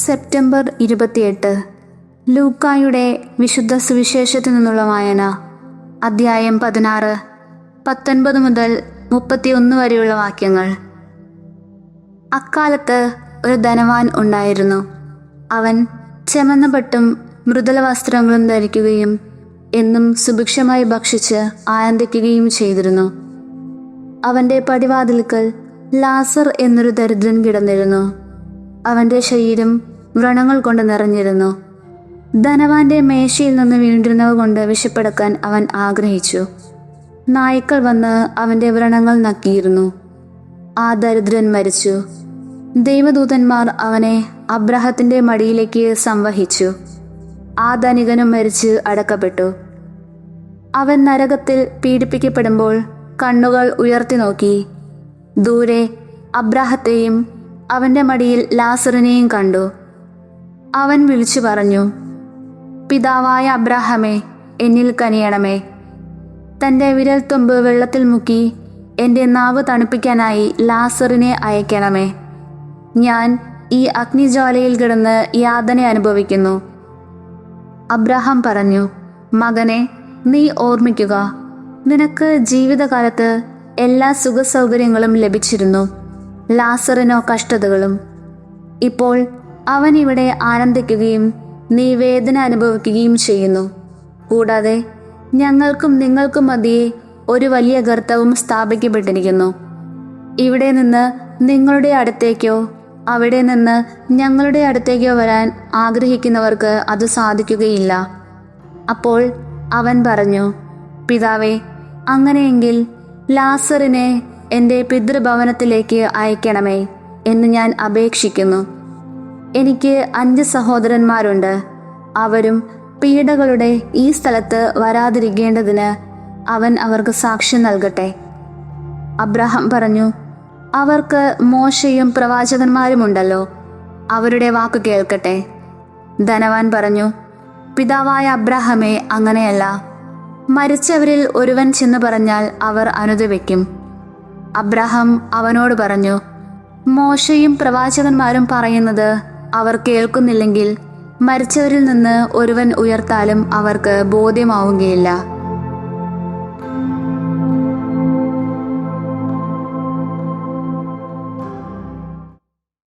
September 28 ലൂക്കായുടെ വിശുദ്ധ സുവിശേഷത്തിൽ നിന്നുള്ള വായന. അദ്ധ്യായം 16 19 മുതൽ 31 വരെയുള്ള വാക്യങ്ങൾ. അക്കാലത്ത് ഒരു ധനവാൻ ഉണ്ടായിരുന്നു. അവൻ ചെമന്ന പട്ടും മൃദുല വസ്ത്രങ്ങളും ധരിക്കുകയും എന്നും സുഭിക്ഷമായി ഭക്ഷിച്ച് ആനന്ദിക്കുകയും ചെയ്തിരുന്നു. അവൻ്റെ പടിവാതിൽക്കൽ ലാസർ എന്നൊരു ദരിദ്രൻ കിടന്നിരുന്നു. അവൻ്റെ ശരീരം വ്രണങ്ങൾ കൊണ്ട് നിറഞ്ഞിരുന്നു. ധനവാന്റെ മേശയിൽ നിന്ന് വീണ്ടിരുന്നവ കൊണ്ട് വിശപ്പടക്കാൻ അവൻ ആഗ്രഹിച്ചു. നായ്ക്കൾ വന്ന് അവൻ്റെ വ്രണങ്ങൾ നക്കിയിരുന്നു. ആ ദരിദ്രൻ മരിച്ചു. ദൈവദൂതന്മാർ അവനെ അബ്രാഹത്തിൻ്റെ മടിയിലേക്ക് സംവഹിച്ചു. ആ ധനികനും മരിച്ച് അടക്കപ്പെട്ടു. അവൻ നരകത്തിൽ പീഡിപ്പിക്കപ്പെടുമ്പോൾ കണ്ണുകൾ ഉയർത്തി നോക്കി. ദൂരെ അബ്രാഹത്തെയും അവൻ്റെ മടിയിൽ ലാസറിനെയും കണ്ടു. അവൻ വിളിച്ചു പറഞ്ഞു, പിതാവായ അബ്രാഹമേ, എന്നിൽ കനിയണമേ. തൻ്റെ വിരൽത്തുമ്പ് വെള്ളത്തിൽ മുക്കി എൻ്റെ നാവ് തണുപ്പിക്കാനായി ലാസറിനെ അയക്കണമേ. ഞാൻ ഈ അഗ്നിജ്വാലയിൽ കിടന്ന് യാതന അനുഭവിക്കുന്നു. അബ്രാഹാം പറഞ്ഞു, മകനെ, നീ ഓർമ്മിക്കുക, നിനക്ക് ജീവിതകാലത്ത് എല്ലാ സുഖസൗകര്യങ്ങളും ലഭിച്ചിരുന്നു, ലാസറിനോ കഷ്ടതകളും. ഇപ്പോൾ അവൻ ഇവിടെ ആനന്ദിക്കുകയും നീ വേദന അനുഭവിക്കുകയും ചെയ്യുന്നു. കൂടാതെ ഞങ്ങൾക്കും നിങ്ങൾക്കും മധ്യേ ഒരു വലിയ ഗർത്തവും സ്ഥാപിക്കപ്പെട്ടിരിക്കുന്നു. ഇവിടെ നിന്ന് നിങ്ങളുടെ അടുത്തേക്കോ അവിടെ നിന്ന് ഞങ്ങളുടെ അടുത്തേക്കോ വരാൻ ആഗ്രഹിക്കുന്നവർക്ക് അത് സാധിക്കുകയില്ല. അപ്പോൾ അവൻ പറഞ്ഞു, പിതാവേ, അങ്ങനെയെങ്കിൽ ലാസറിനെ എൻ്റെ പിതൃഭവനത്തിലേക്ക് അയക്കണമേ എന്ന് ഞാൻ അപേക്ഷിക്കുന്നു. എനിക്ക് 5 സഹോദരന്മാരുണ്ട്. അവരും പീഡകളുടെ ഈ സ്ഥലത്ത് വരാതിരിക്കേണ്ടതിന് അവൻ അവർക്ക് സാക്ഷ്യം നൽകട്ടെ. അബ്രാഹാം പറഞ്ഞു, അവർക്ക് മോശയും പ്രവാചകന്മാരുമുണ്ടല്ലോ, അവരുടെ വാക്ക് കേൾക്കട്ടെ. ധനവാൻ പറഞ്ഞു, പിതാവായ അബ്രാഹാമേ, അങ്ങനെയല്ല. മരിച്ചവരിൽ ഒരുവൻ ചെന്ന് പറഞ്ഞാൽ അവർ അനുദപിക്കും. അബ്രാഹാം അവനോട് പറഞ്ഞു, മോശയും പ്രവാചകന്മാരും പറയുന്നത് അവർ കേൾക്കുന്നില്ലെങ്കിൽ മരിച്ചവരിൽ നിന്ന് ഒരുവൻ ഉയർത്താലും അവർക്ക് ബോധ്യമാവുകയില്ല.